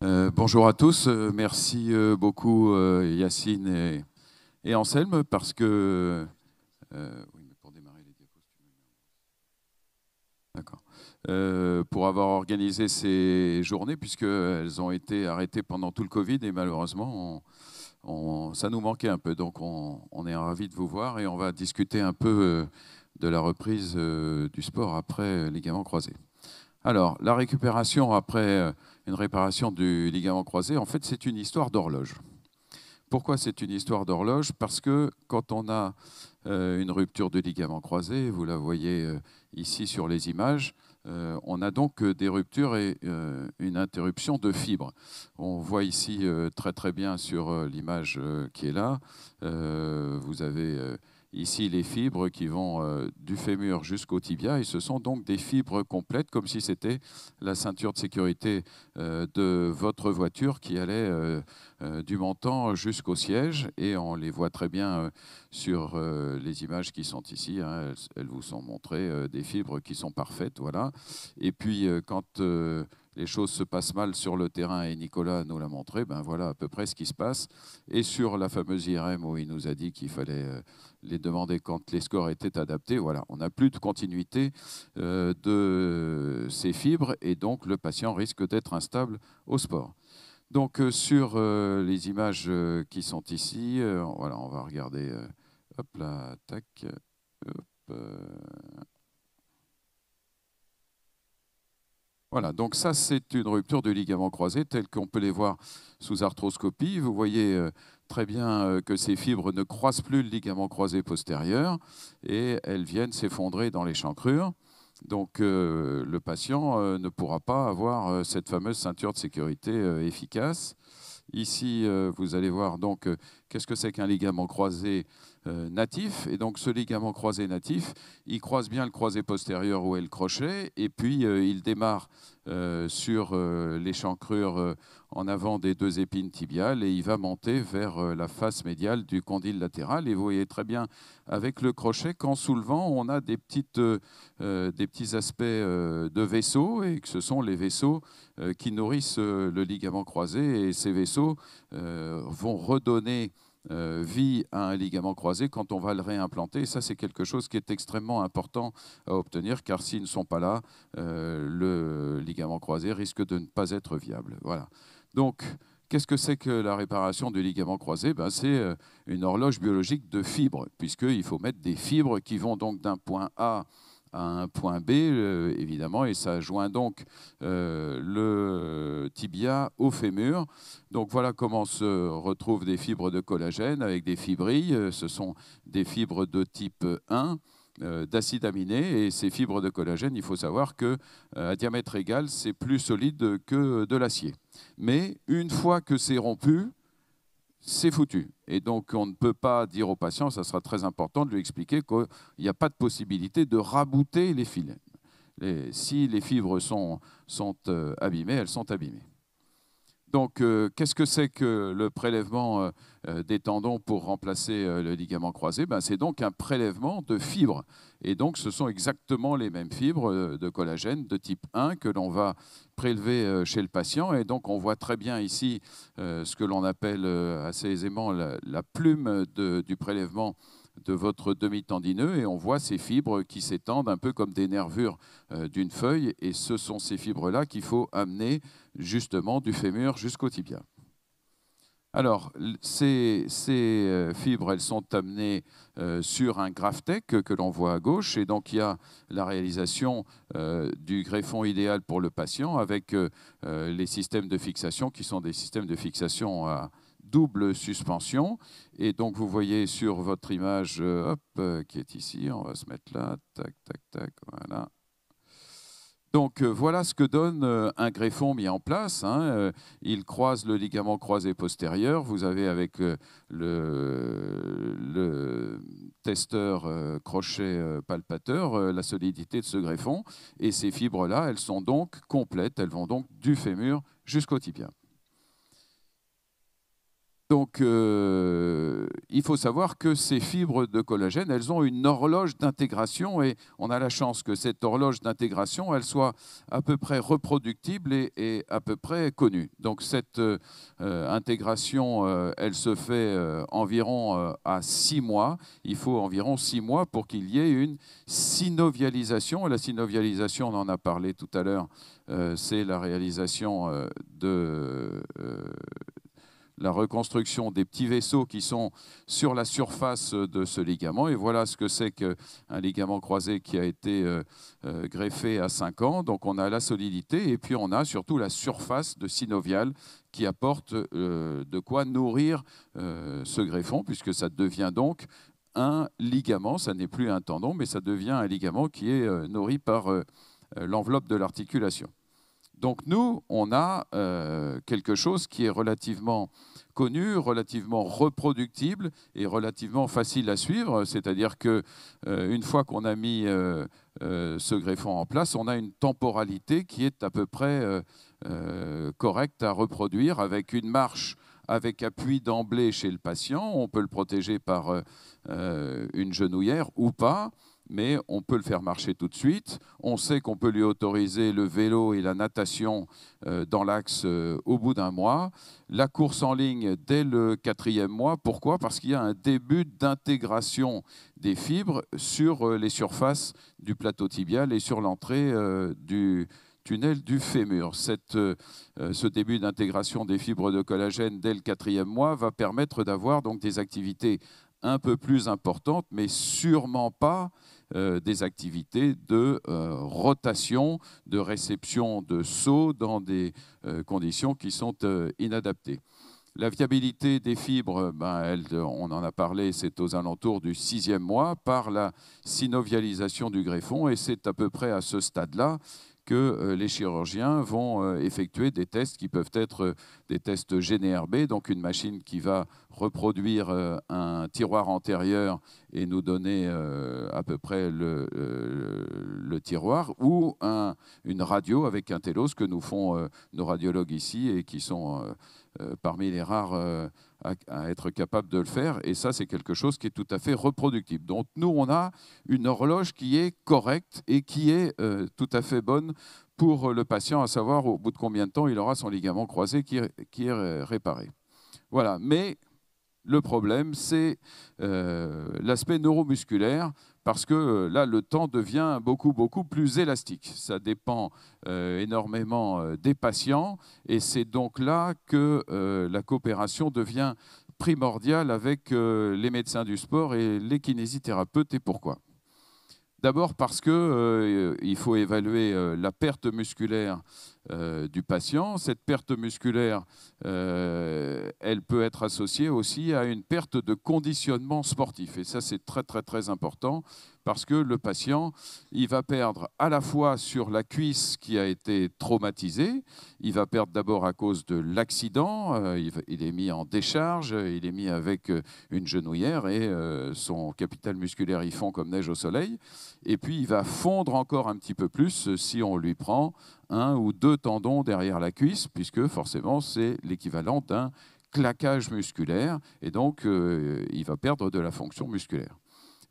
Bonjour à tous. Merci beaucoup Yacine et Anselme parce que oui, mais pour démarrer les diapos, si tu veux. D'accord. Pour avoir organisé ces journées puisqu'elles ont été arrêtées pendant tout le Covid et malheureusement ça nous manquait un peu. Donc on est ravis de vous voir et on va discuter un peu de la reprise du sport après ligament croisé. Alors, la récupération après une réparation du ligament croisé, en fait, c'est une histoire d'horloge. Pourquoi c'est une histoire d'horloge? Parce que quand on a une rupture de ligament croisé, vous la voyez ici sur les images, on a donc des ruptures et une interruption de fibres. On voit ici très très bien sur l'image qui est là, vous avez ici les fibres qui vont du fémur jusqu'au tibia et ce sont donc des fibres complètes comme si c'était la ceinture de sécurité de votre voiture qui allait du montant jusqu'au siège et on les voit très bien sur les images qui sont ici. Hein, elles vous sont montrées des fibres qui sont parfaites. Voilà. Et puis quand les choses se passent mal sur le terrain et Nicolas nous l'a montré, ben voilà à peu près ce qui se passe. Et sur la fameuse IRM où il nous a dit qu'il fallait les demander quand les scores étaient adaptés, voilà, on n'a plus de continuité de ces fibres et donc le patient risque d'être instable au sport. Donc sur les images qui sont ici, voilà, on va regarder, hop là, tac, hop, voilà, donc ça c'est une rupture du ligament croisé telle qu'on peut les voir sous arthroscopie. Vous voyez très bien que ces fibres ne croisent plus le ligament croisé postérieur et elles viennent s'effondrer dans l'échancrure. Donc le patient ne pourra pas avoir cette fameuse ceinture de sécurité efficace. Ici, vous allez voir donc qu'est-ce que c'est qu'un ligament croisé natif. Et donc ce ligament croisé natif, il croise bien le croisé postérieur où est le crochet, et puis il démarre sur l'échancrure en avant des deux épines tibiales et il va monter vers la face médiale du condyle latéral. Et vous voyez très bien avec le crochet qu'en soulevant, on a des petits aspects de vaisseaux et que ce sont les vaisseaux qui nourrissent le ligament croisé et ces vaisseaux vont redonner vie à un ligament croisé quand on va le réimplanter. Et ça, c'est quelque chose qui est extrêmement important à obtenir, car s'ils ne sont pas là, le ligament croisé risque de ne pas être viable. Voilà. Donc, qu'est-ce que c'est que la réparation du ligament croisé? Ben, c'est une horloge biologique de fibres, puisqu'il faut mettre des fibres qui vont donc d'un point A à un point B, évidemment, et ça joint donc le tibia au fémur. Donc voilà comment se retrouvent des fibres de collagène avec des fibrilles. Ce sont des fibres de type 1 d'acides aminés et ces fibres de collagène, il faut savoir que à diamètre égal, c'est plus solide que de l'acier. Mais une fois que c'est rompu, c'est foutu. Et donc, on ne peut pas dire au patient, ça sera très important de lui expliquer qu'il n'y a pas de possibilité de rabouter les fils. Si les fibres sont abîmées, elles sont abîmées. Donc, qu'est-ce que c'est que le prélèvement des tendons pour remplacer le ligament croisé? Ben, c'est donc un prélèvement de fibres. Et donc, ce sont exactement les mêmes fibres de collagène de type 1 que l'on va prélever chez le patient. Et donc, on voit très bien ici ce que l'on appelle assez aisément la plume du prélèvement de votre demi-tendineux et on voit ces fibres qui s'étendent un peu comme des nervures d'une feuille et ce sont ces fibres-là qu'il faut amener justement du fémur jusqu'au tibia. Alors, ces fibres, elles sont amenées sur un Graphtec que l'on voit à gauche. Et donc, il y a la réalisation du greffon idéal pour le patient avec les systèmes de fixation qui sont des systèmes de fixation à double suspension. Et donc, vous voyez sur votre image qui est ici, on va se mettre là, tac, tac, tac, voilà. Donc voilà ce que donne un greffon mis en place. Hein. Il croise le ligament croisé postérieur. Vous avez avec le testeur crochet palpateur la solidité de ce greffon. Et ces fibres-là, elles sont donc complètes. Elles vont donc du fémur jusqu'au tibia. Donc, il faut savoir que ces fibres de collagène, elles ont une horloge d'intégration et on a la chance que cette horloge d'intégration, elle soit à peu près reproductible et à peu près connue. Donc, cette intégration, elle se fait environ à 6 mois. Il faut environ 6 mois pour qu'il y ait une synovialisation. Et la synovialisation, on en a parlé tout à l'heure, c'est la réalisation de la reconstruction des petits vaisseaux qui sont sur la surface de ce ligament. Et voilà ce que c'est qu'un ligament croisé qui a été greffé à 5 ans. Donc on a la solidité et puis on a surtout la surface de synoviale qui apporte de quoi nourrir ce greffon, puisque ça devient donc un ligament. Ça n'est plus un tendon, mais ça devient un ligament qui est nourri par l'enveloppe de l'articulation. Donc nous, on a quelque chose qui est relativement connu, relativement reproductible et relativement facile à suivre. C'est-à-dire qu'une fois qu'on a mis ce greffon en place, on a une temporalité qui est à peu près correcte à reproduire avec une marche avec appui d'emblée chez le patient. On peut le protéger par une genouillère ou pas, mais on peut le faire marcher tout de suite. On sait qu'on peut lui autoriser le vélo et la natation dans l'axe au bout d'1 mois. La course en ligne dès le 4e mois. Pourquoi? Parce qu'il y a un début d'intégration des fibres sur les surfaces du plateau tibial et sur l'entrée du tunnel du fémur. Ce début d'intégration des fibres de collagène dès le 4e mois va permettre d'avoir donc des activités un peu plus importantes, mais sûrement pas des activités de rotation, de réception de sauts dans des conditions qui sont inadaptées. La viabilité des fibres, on en a parlé, c'est aux alentours du 6e mois par la synovialisation du greffon et c'est à peu près à ce stade-là que les chirurgiens vont effectuer des tests qui peuvent être des tests GNRB, donc une machine qui va reproduire un tiroir antérieur et nous donner à peu près le tiroir, ou une radio avec un télos que nous font nos radiologues ici et qui sont parmi les rares à être capables de le faire. Et ça, c'est quelque chose qui est tout à fait reproductible. Donc nous, on a une horloge qui est correcte et qui est tout à fait bonne pour le patient, à savoir au bout de combien de temps il aura son ligament croisé qui est réparé. Voilà, mais le problème, c'est l'aspect neuromusculaire, parce que là, le temps devient beaucoup, beaucoup plus élastique. Ça dépend énormément des patients, et c'est donc là que la coopération devient primordiale avec les médecins du sport et les kinésithérapeutes. Et pourquoi ? D'abord parce qu'il faut évaluer la perte musculaire du patient. Cette perte musculaire, elle peut être associée aussi à une perte de conditionnement sportif. Et ça, c'est très, très, très important parce que le patient, il va perdre à la fois sur la cuisse qui a été traumatisée, il va perdre d'abord à cause de l'accident, il est mis en décharge, il est mis avec une genouillère et son capital musculaire, il fond comme neige au soleil. Et puis, il va fondre encore un petit peu plus si on lui prend 1 ou 2 tendons derrière la cuisse, puisque forcément, c'est l'équivalent d'un claquage musculaire. Et donc, il va perdre de la fonction musculaire.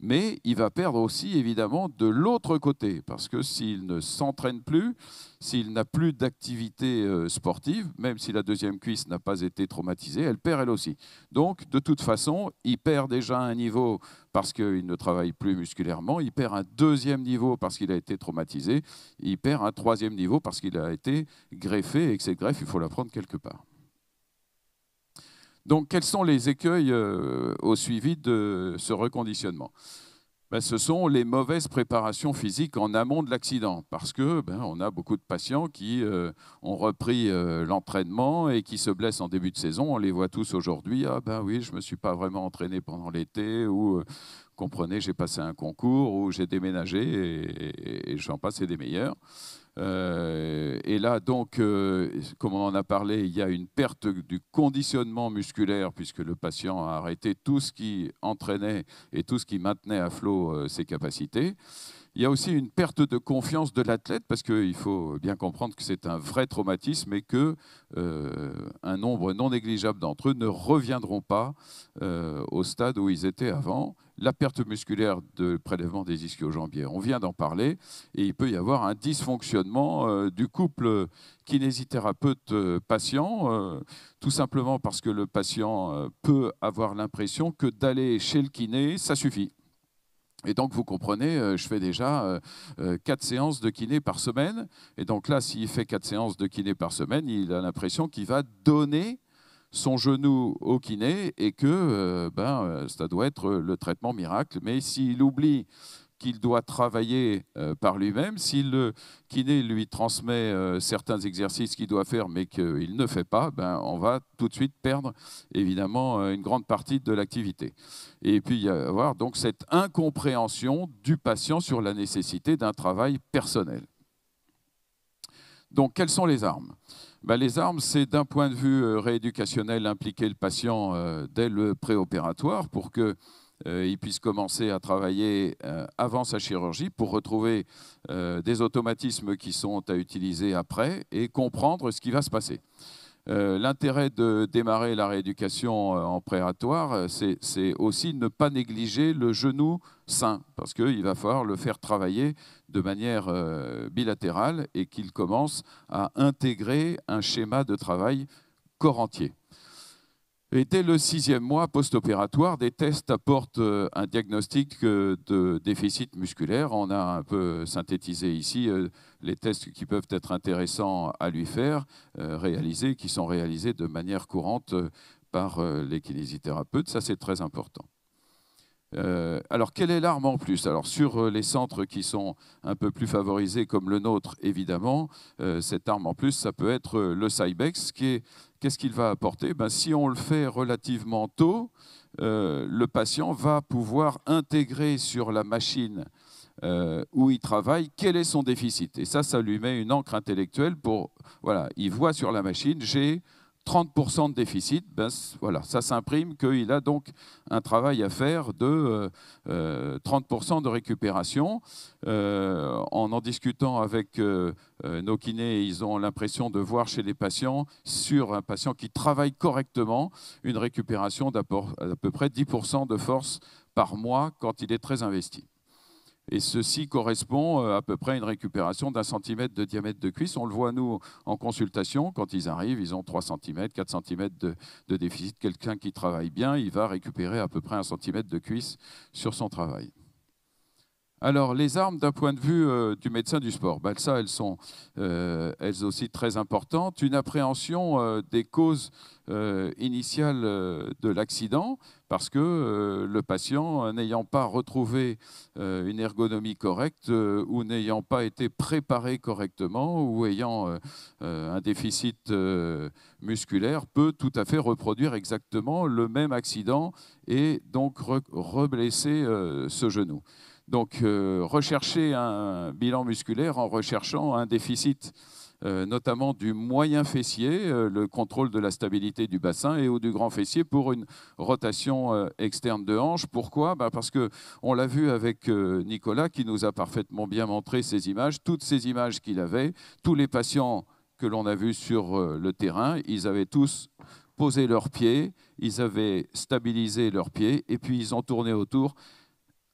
Mais il va perdre aussi, évidemment, de l'autre côté, parce que s'il ne s'entraîne plus, s'il n'a plus d'activité sportive, même si la deuxième cuisse n'a pas été traumatisée, elle perd elle aussi. Donc, de toute façon, il perd déjà un niveau parce qu'il ne travaille plus musculairement, il perd un deuxième niveau parce qu'il a été traumatisé, il perd un troisième niveau parce qu'il a été greffé, et que cette greffe, il faut la prendre quelque part. Donc, quels sont les écueils au suivi de ce reconditionnement? Ce sont les mauvaises préparations physiques en amont de l'accident, parce que on a beaucoup de patients qui ont repris l'entraînement et qui se blessent en début de saison. On les voit tous aujourd'hui. Ah oui, je me suis pas vraiment entraîné pendant l'été, ou comprenez, j'ai passé un concours, ou j'ai déménagé, et j'en passe, et des meilleurs. Et là, donc, comme on en a parlé, il y a une perte du conditionnement musculaire puisque le patient a arrêté tout ce qui entraînait et tout ce qui maintenait à flot ses capacités. Il y a aussi une perte de confiance de l'athlète parce qu'il faut bien comprendre que c'est un vrai traumatisme et que un nombre non négligeable d'entre eux ne reviendront pas au stade où ils étaient avant. La perte musculaire de prélèvement des ischio-jambiers, on vient d'en parler, et il peut y avoir un dysfonctionnement du couple kinésithérapeute-patient, tout simplement parce que le patient peut avoir l'impression que d'aller chez le kiné, ça suffit. Et donc, vous comprenez, je fais déjà 4 séances de kiné par semaine. Et donc là, s'il fait 4 séances de kiné par semaine, il a l'impression qu'il va donner son genou au kiné et que ça doit être le traitement miracle. Mais s'il oublie qu'il doit travailler par lui-même, si le kiné lui transmet certains exercices qu'il doit faire mais qu'il ne fait pas, on va tout de suite perdre évidemment une grande partie de l'activité. Et puis il y a avoir donc cette incompréhension du patient sur la nécessité d'un travail personnel. Donc quelles sont les armes ? Les armes, c'est d'un point de vue rééducationnel impliquer le patient dès le préopératoire pour qu'il puisse commencer à travailler avant sa chirurgie pour retrouver des automatismes qui sont à utiliser après et comprendre ce qui va se passer. L'intérêt de démarrer la rééducation en préopératoire, c'est aussi ne pas négliger le genou sain, parce qu'il va falloir le faire travailler de manière bilatérale et qu'il commence à intégrer un schéma de travail corps entier. Et dès le 6e mois post-opératoire, des tests apportent un diagnostic de déficit musculaire. On a un peu synthétisé ici les tests qui peuvent être intéressants à lui faire, qui sont réalisés de manière courante par les kinésithérapeutes. Ça, c'est très important. Alors, quelle est l'arme en plus? Alors, sur les centres qui sont un peu plus favorisés, comme le nôtre, évidemment, cette arme en plus, ça peut être le Cybex. Qu'est-ce qu'il va apporter? Si on le fait relativement tôt, le patient va pouvoir intégrer sur la machine où il travaille quel est son déficit. Et ça lui met une encre intellectuelle pour... Voilà, il voit sur la machine, j'ai 30% de déficit, voilà, ça s'imprime qu'il a donc un travail à faire de 30% de récupération. En discutant avec nos kinés, ils ont l'impression de voir chez les patients, sur un patient qui travaille correctement, une récupération d'à peu près 10% de force par mois quand il est très investi. Et ceci correspond à peu près à une récupération d'1 centimètre de diamètre de cuisse. On le voit, nous, en consultation, quand ils arrivent, ils ont 3 cm, 4 cm de déficit. Quelqu'un qui travaille bien, il va récupérer à peu près 1 centimètre de cuisse sur son travail. Alors, les armes d'un point de vue du médecin du sport, ça, elles sont elles aussi très importantes. Une appréhension des causes initiales de l'accident, parce que le patient, n'ayant pas retrouvé une ergonomie correcte ou n'ayant pas été préparé correctement ou ayant un déficit musculaire, peut tout à fait reproduire exactement le même accident et donc reblesser ce genou. Donc, rechercher un bilan musculaire en recherchant un déficit, notamment du moyen fessier, le contrôle de la stabilité du bassin et ou du grand fessier pour une rotation externe de hanche. Pourquoi? Parce qu'on l'a vu avec Nicolas qui nous a parfaitement bien montré ces images, toutes ces images qu'il avait, tous les patients que l'on a vus sur le terrain, ils avaient tous posé leurs pieds, ils avaient stabilisé leurs pieds et puis ils ont tourné autour,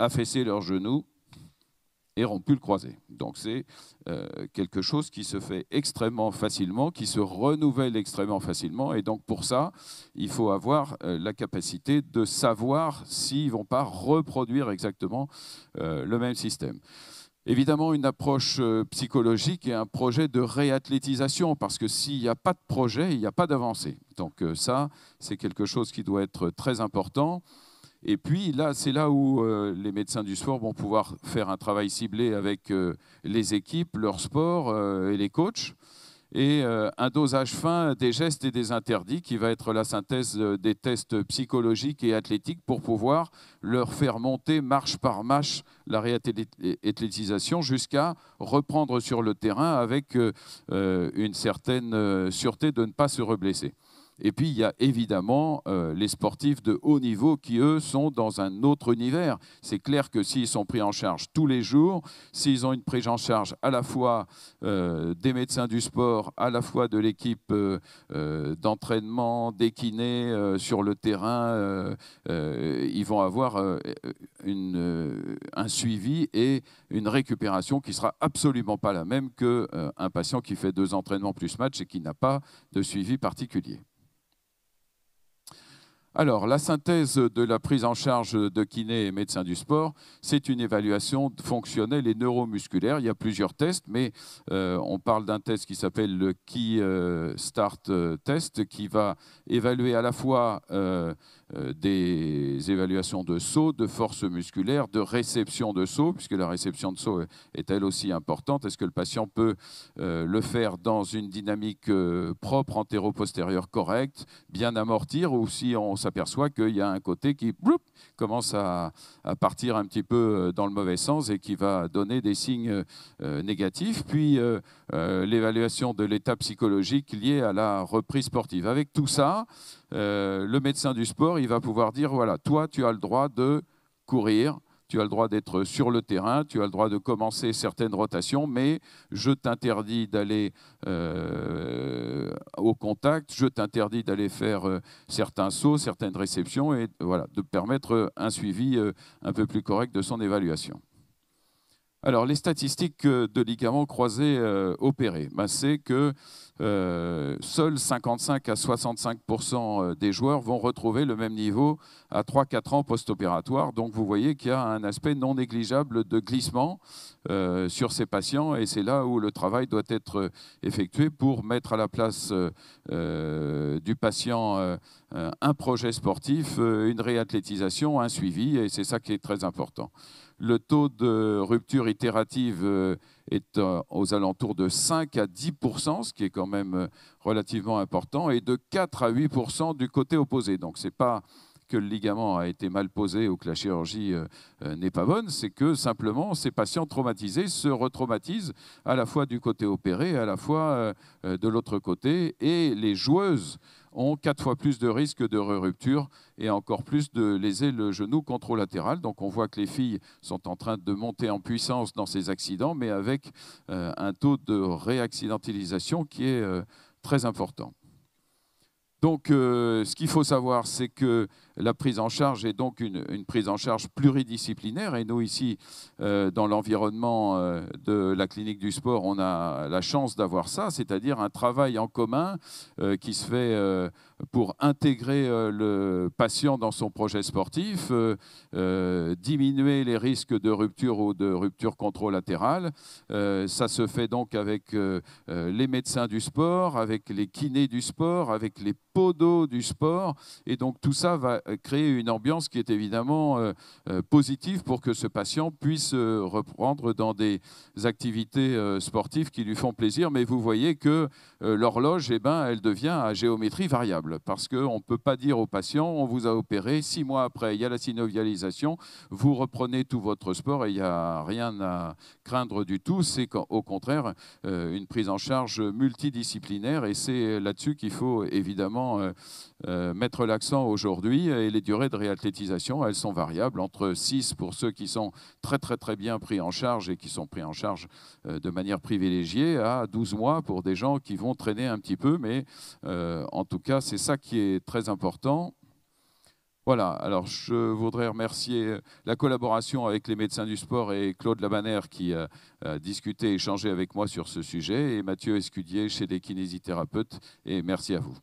affaissé leurs genoux et rompu le croisé. Donc c'est quelque chose qui se fait extrêmement facilement, qui se renouvelle extrêmement facilement. Et donc pour ça, il faut avoir la capacité de savoir s'ils ne vont pas reproduire exactement le même système. Évidemment, une approche psychologique et un projet de réathlétisation, parce que s'il n'y a pas de projet, il n'y a pas d'avancée. Donc ça, c'est quelque chose qui doit être très important. Et puis là, c'est là où les médecins du sport vont pouvoir faire un travail ciblé avec les équipes, leur sport et les coachs. Et un dosage fin des gestes et des interdits qui va être la synthèse des tests psychologiques et athlétiques pour pouvoir leur faire monter marche par marche la réathlétisation jusqu'à reprendre sur le terrain avec une certaine sûreté de ne pas se reblesser. Et puis, il y a évidemment les sportifs de haut niveau qui, eux, sont dans un autre univers. C'est clair que s'ils sont pris en charge tous les jours, s'ils ont une prise en charge à la fois des médecins du sport, à la fois de l'équipe d'entraînement, des kinés sur le terrain, ils vont avoir un suivi et une récupération qui ne sera absolument pas la même qu'un patient qui fait 2 entraînements plus match et qui n'a pas de suivi particulier. Alors, la synthèse de la prise en charge de kiné et médecin du sport, c'est une évaluation fonctionnelle et neuromusculaire. Il y a plusieurs tests, mais on parle d'un test qui s'appelle le Key Start Test, qui va évaluer à la fois des évaluations de saut, de force musculaire, de réception de saut, puisque la réception de saut est elle aussi importante. Est-ce que le patient peut le faire dans une dynamique propre, antéro-postérieure correcte, bien amortir, ou si on s'aperçoit qu'il y a un côté qui commence à partir un petit peu dans le mauvais sens et qui va donner des signes négatifs. Puis l'évaluation de l'état psychologique lié à la reprise sportive. Avec tout ça, le médecin du sport, il va pouvoir dire, voilà, toi, tu as le droit de courir, tu as le droit d'être sur le terrain, tu as le droit de commencer certaines rotations, mais je t'interdis d'aller au contact, je t'interdis d'aller faire certains sauts, certaines réceptions, et voilà, de permettre un suivi un peu plus correct de son évaluation. Alors, les statistiques de ligaments croisés opérés, c'est que seuls 55 à 65% des joueurs vont retrouver le même niveau à 3-4 ans post-opératoire. Donc, vous voyez qu'il y a un aspect non négligeable de glissement sur ces patients, et c'est là où le travail doit être effectué pour mettre à la place du patient un projet sportif, une réathlétisation, un suivi, et c'est ça qui est très important. Le taux de rupture itérative est aux alentours de 5 à 10%, ce qui est quand même relativement important, et de 4 à 8% du côté opposé. Donc, ce n'est pas que le ligament a été mal posé ou que la chirurgie n'est pas bonne, c'est que simplement ces patients traumatisés se retraumatisent à la fois du côté opéré, à la fois de l'autre côté, et les joueuses ont 4 fois plus de risques de rupture et encore plus de léser le genou contralatéral. Donc on voit que les filles sont en train de monter en puissance dans ces accidents, mais avec un taux de réaccidentalisation qui est très important. Donc, ce qu'il faut savoir, c'est que la prise en charge est donc une prise en charge pluridisciplinaire. Et nous, ici, dans l'environnement de la clinique du sport, on a la chance d'avoir ça, c'est-à-dire un travail en commun qui se fait pour intégrer le patient dans son projet sportif, diminuer les risques de rupture ou de rupture contralatérale. Ça se fait donc avec les médecins du sport, avec les kinés du sport, avec les podos du sport. Et donc tout ça va créer une ambiance qui est évidemment positive pour que ce patient puisse reprendre dans des activités sportives qui lui font plaisir. Mais vous voyez que l'horloge, elle devient à géométrie variable, parce qu'on ne peut pas dire au patient, on vous a opéré, 6 mois après, il y a la synovialisation, vous reprenez tout votre sport et il n'y a rien à craindre du tout. C'est au contraire une prise en charge multidisciplinaire, et c'est là-dessus qu'il faut évidemment mettre l'accent aujourd'hui. Et les durées de réathlétisation, elles sont variables, entre 6 pour ceux qui sont très bien pris en charge et qui sont pris en charge de manière privilégiée, à 12 mois pour des gens qui vont traîner un petit peu, mais en tout cas, c'est ça qui est très important. Voilà, alors je voudrais remercier la collaboration avec les médecins du sport et Claude Labanère qui a discuté et échangé avec moi sur ce sujet, et Mathieu Escudier chez les kinésithérapeutes, et merci à vous.